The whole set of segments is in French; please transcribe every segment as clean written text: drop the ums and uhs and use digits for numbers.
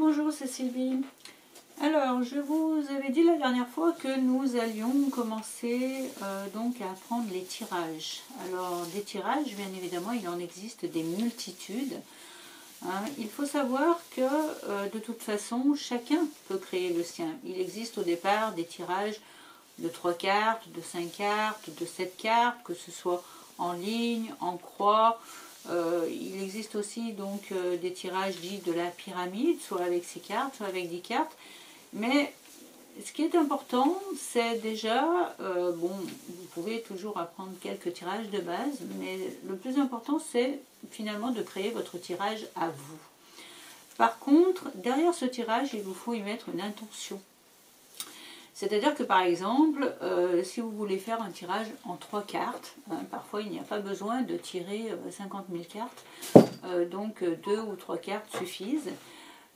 bonjour, c'est Sylvie. Alors, je vous avais dit la dernière fois que nous allions commencer donc à apprendre les tirages. Alors, des tirages, bien évidemment, il en existe des multitudes. Il faut savoir que de toute façon, chacun peut créer le sien. Il existe au départ des tirages de 3 cartes, de 5 cartes, de 7 cartes, que ce soit en ligne, en croix. Il existe aussi donc des tirages dits de la pyramide, soit avec 6 cartes, soit avec 10 cartes. Mais ce qui est important, c'est déjà, bon, vous pouvez toujours apprendre quelques tirages de base, mais le plus important, c'est finalement de créer votre tirage à vous. Par contre, derrière ce tirage, il vous faut y mettre une intention. C'est-à-dire que par exemple, si vous voulez faire un tirage en 3 cartes, parfois il n'y a pas besoin de tirer 50 000 cartes, donc 2 ou 3 cartes suffisent.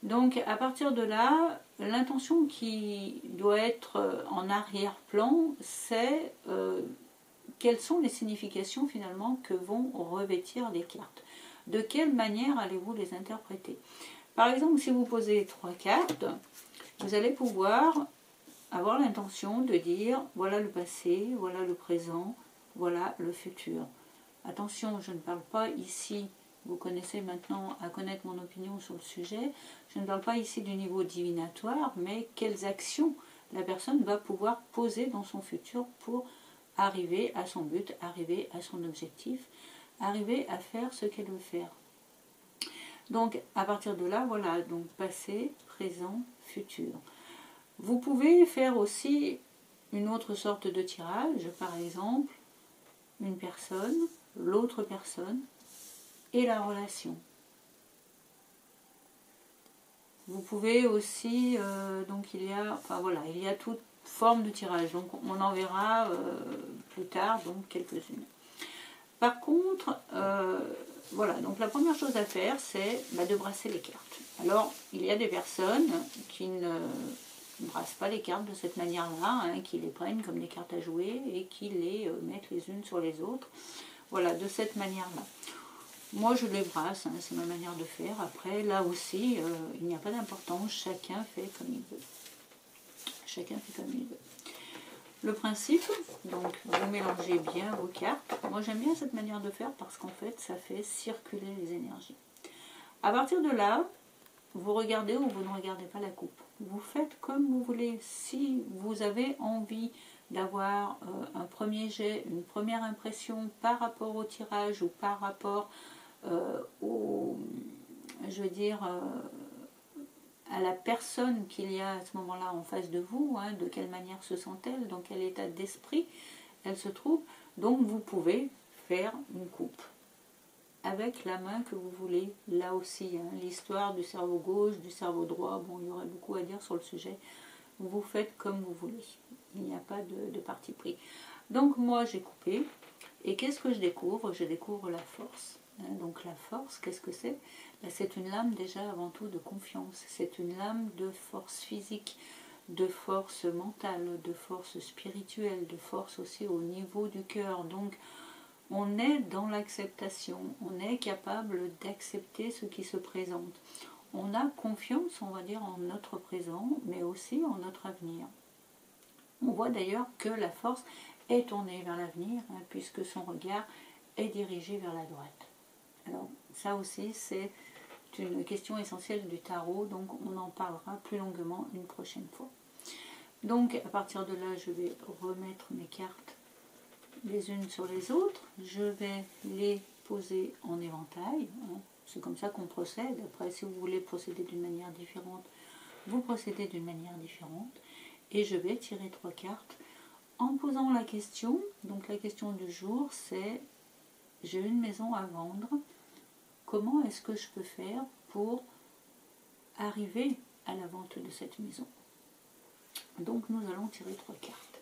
Donc à partir de là, l'intention qui doit être en arrière-plan, c'est quelles sont les significations finalement que vont revêtir les cartes. De quelle manière allez-vous les interpréter? Par exemple, si vous posez 3 cartes, vous allez pouvoir avoir l'intention de dire voilà le passé, voilà le présent, voilà le futur. Attention, je ne parle pas ici, vous connaissez maintenant à connaître mon opinion sur le sujet, je ne parle pas ici du niveau divinatoire, mais quelles actions la personne va pouvoir poser dans son futur pour arriver à son but, arriver à son objectif, arriver à faire ce qu'elle veut faire. Donc à partir de là, voilà, donc passé, présent, futur. Vous pouvez faire aussi une autre sorte de tirage, par exemple, une personne, l'autre personne et la relation. Vous pouvez aussi, donc il y a toute forme de tirage, donc on en verra plus tard, donc quelques-unes. Par contre, voilà, donc la première chose à faire, c'est de brasser les cartes. Alors, il y a des personnes qui ne brassent pas les cartes de cette manière-là, qui les prennent comme des cartes à jouer et qui les mettent les unes sur les autres. Voilà, de cette manière-là. Moi, je les brasse, c'est ma manière de faire. Après, là aussi, il n'y a pas d'importance, chacun fait comme il veut. Chacun fait comme il veut. Le principe, donc vous mélangez bien vos cartes. Moi, j'aime bien cette manière de faire parce qu'en fait, ça fait circuler les énergies. À partir de là, vous regardez ou vous ne regardez pas la coupe. Vous faites comme vous voulez. Si vous avez envie d'avoir un premier jet, une première impression par rapport au tirage ou par rapport à la personne qu'il y a à ce moment-là en face de vous, de quelle manière se sent-elle, dans quel état d'esprit elle se trouve, donc vous pouvez faire une coupe avec la main que vous voulez, là aussi, l'histoire du cerveau gauche, du cerveau droit, bon, il y aurait beaucoup à dire sur le sujet, vous faites comme vous voulez, il n'y a pas de parti pris. Donc moi j'ai coupé, et qu'est-ce que je découvre? Je découvre la force. Donc la force, qu'est-ce que c'est? C'est une lame déjà avant tout de confiance, c'est une lame de force physique, de force mentale, de force spirituelle, de force aussi au niveau du cœur. Donc on est dans l'acceptation, on est capable d'accepter ce qui se présente. On a confiance, on va dire, en notre présent, mais aussi en notre avenir. On voit d'ailleurs que la force est tournée vers l'avenir, puisque son regard est dirigé vers la droite. Alors ça aussi, c'est une question essentielle du tarot, donc on en parlera plus longuement une prochaine fois. Donc à partir de là, je vais remettre mes cartes les unes sur les autres, je vais les poser en éventail, c'est comme ça qu'on procède. Après, si vous voulez procéder d'une manière différente, vous procédez d'une manière différente, et je vais tirer 3 cartes en posant la question. Donc la question du jour, c'est: j'ai une maison à vendre, comment est-ce que je peux faire pour arriver à la vente de cette maison? Donc nous allons tirer 3 cartes.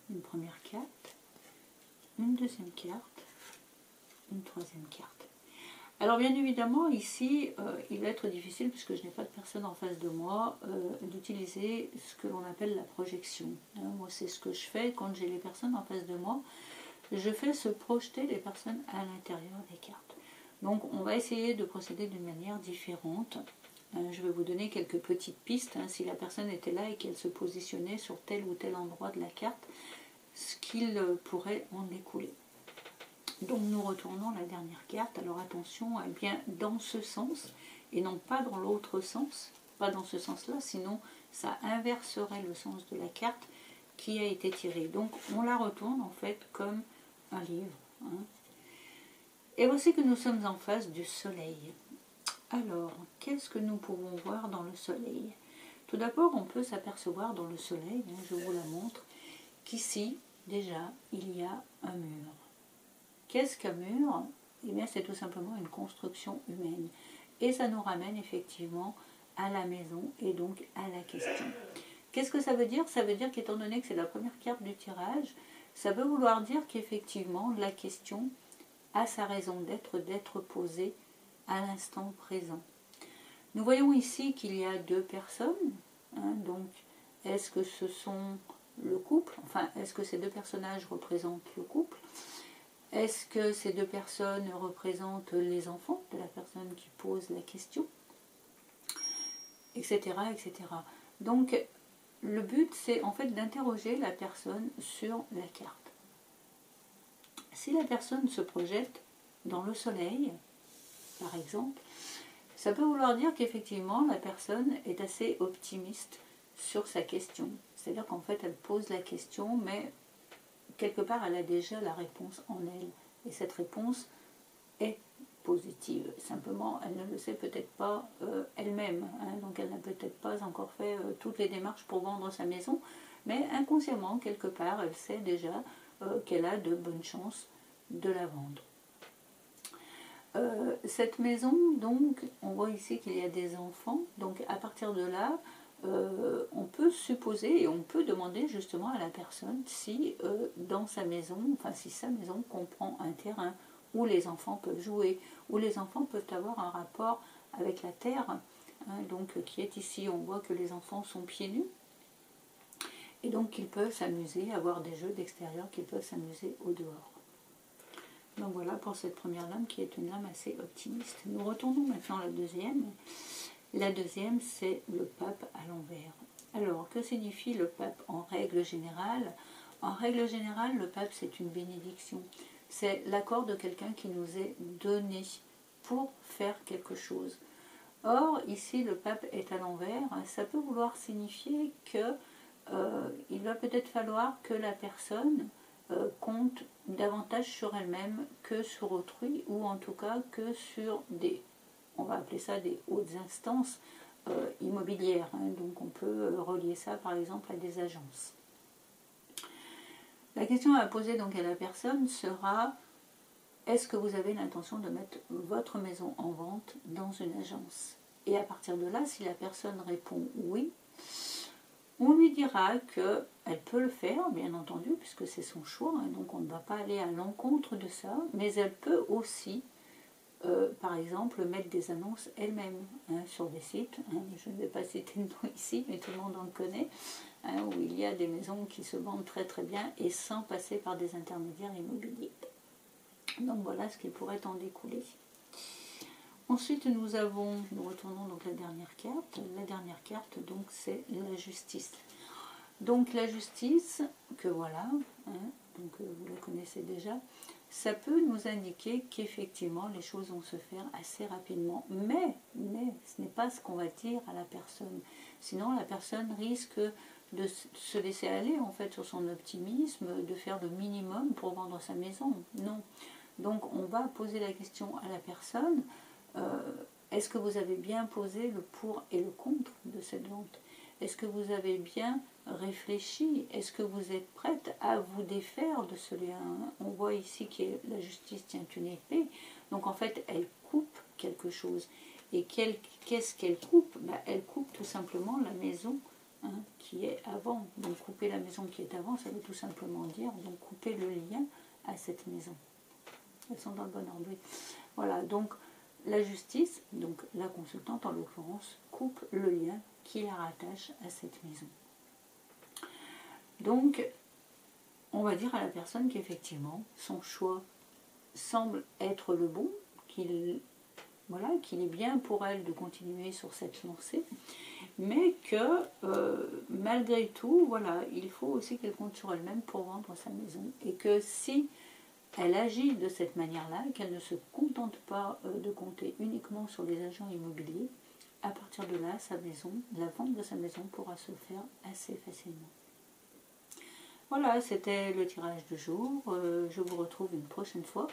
Une première carte, une deuxième carte, une troisième carte. Alors bien évidemment ici, il va être difficile, puisque je n'ai pas de personne en face de moi, d'utiliser ce que l'on appelle la projection. Moi c'est ce que je fais quand j'ai les personnes en face de moi. Je fais se projeter les personnes à l'intérieur des cartes. Donc on va essayer de procéder d'une manière différente. Je vais vous donner quelques petites pistes, hein, si la personne était là et qu'elle se positionnait sur tel ou tel endroit de la carte, ce qu'il pourrait en découler. Donc nous retournons la dernière carte. Alors attention, elle vient dans ce sens et non pas dans l'autre sens. Pas dans ce sens-là, sinon ça inverserait le sens de la carte qui a été tirée. Donc on la retourne en fait comme un livre. Hein. Et voici que nous sommes en face du soleil. Alors, qu'est-ce que nous pouvons voir dans le soleil? Tout d'abord, on peut s'apercevoir dans le soleil, hein, je vous la montre, qu'ici, déjà, il y a un mur. Qu'est-ce qu'un mur? Eh bien, c'est tout simplement une construction humaine. Et ça nous ramène effectivement à la maison et donc à la question. Qu'est-ce que ça veut dire? Ça veut dire qu'étant donné que c'est la première carte du tirage, ça veut vouloir dire qu'effectivement, la question a sa raison d'être posée à l'instant présent. Nous voyons ici qu'il y a deux personnes, hein, donc est-ce que ce sont le couple, enfin est-ce que ces deux personnages représentent le couple, est-ce que ces deux personnes représentent les enfants de la personne qui pose la question, etc. etc. Donc le but c'est en fait d'interroger la personne sur la carte. Si la personne se projette dans le soleil, par exemple, ça peut vouloir dire qu'effectivement la personne est assez optimiste sur sa question. C'est-à-dire qu'en fait elle pose la question, mais quelque part elle a déjà la réponse en elle. Et cette réponse est positive. Simplement elle ne le sait peut-être pas elle-même. Hein, donc elle n'a peut-être pas encore fait toutes les démarches pour vendre sa maison, mais inconsciemment, quelque part, elle sait déjà qu'elle a de bonnes chances de la vendre. Cette maison, donc, on voit ici qu'il y a des enfants, donc à partir de là, on peut supposer et on peut demander justement à la personne si dans sa maison, enfin si sa maison comprend un terrain où les enfants peuvent jouer, où les enfants peuvent avoir un rapport avec la terre, hein, donc qui est ici, on voit que les enfants sont pieds nus, et donc ils peuvent s'amuser, avoir des jeux d'extérieur, qu'ils peuvent s'amuser au dehors. Donc voilà pour cette première lame qui est une lame assez optimiste. Nous retournons maintenant à la deuxième. La deuxième, c'est le pape à l'envers. Alors, que signifie le pape en règle générale? En règle générale, le pape, c'est une bénédiction. C'est l'accord de quelqu'un qui nous est donné pour faire quelque chose. Or, ici, le pape est à l'envers. Ça peut vouloir signifier que il va peut-être falloir que la personne compte davantage sur elle-même que sur autrui, ou en tout cas que sur des, on va appeler ça des hautes instances immobilières. Hein. Donc on peut relier ça par exemple à des agences. La question à poser donc à la personne sera: est-ce que vous avez l'intention de mettre votre maison en vente dans une agence? Et à partir de là, si la personne répond oui, on lui dira qu'elle peut le faire, bien entendu, puisque c'est son choix, hein, donc on ne va pas aller à l'encontre de ça, mais elle peut aussi, par exemple, mettre des annonces elle-même hein, sur des sites. Hein, je ne vais pas citer le nom ici, mais tout le monde en le connaît, hein, où il y a des maisons qui se vendent très très bien et sans passer par des intermédiaires immobiliers. Donc voilà ce qui pourrait en découler. Ensuite, nous retournons donc la dernière carte. La dernière carte, donc, c'est la justice. Donc la justice, que voilà, hein, donc vous la connaissez déjà, ça peut nous indiquer qu'effectivement les choses vont se faire assez rapidement. Mais ce n'est pas ce qu'on va dire à la personne. Sinon, la personne risque de se laisser aller en fait sur son optimisme, de faire le minimum pour vendre sa maison. Non. Donc on va poser la question à la personne. Est-ce que vous avez bien posé le pour et le contre de cette vente? Est-ce que vous avez bien réfléchi? Est-ce que vous êtes prête à vous défaire de ce lien? On voit ici que la justice tient une épée, donc en fait elle coupe quelque chose. Et qu'est-ce qu'elle coupe? Elle coupe tout simplement la maison hein, qui est avant. Donc couper la maison qui est avant, ça veut tout simplement dire donc couper le lien à cette maison. Elles sont dans le bon ordre. Voilà, donc la justice, donc la consultante en l'occurrence, coupe le lien qui la rattache à cette maison. Donc, on va dire à la personne qu'effectivement, son choix semble être le bon, qu'il voilà, qu'il est bien pour elle de continuer sur cette lancée, mais que malgré tout, voilà, il faut aussi qu'elle compte sur elle-même pour vendre sa maison, et que si elle agit de cette manière-là, qu'elle ne se contente pas de compter uniquement sur les agents immobiliers, à partir de là, sa maison, la vente de sa maison pourra se faire assez facilement. Voilà, c'était le tirage du jour. Je vous retrouve une prochaine fois.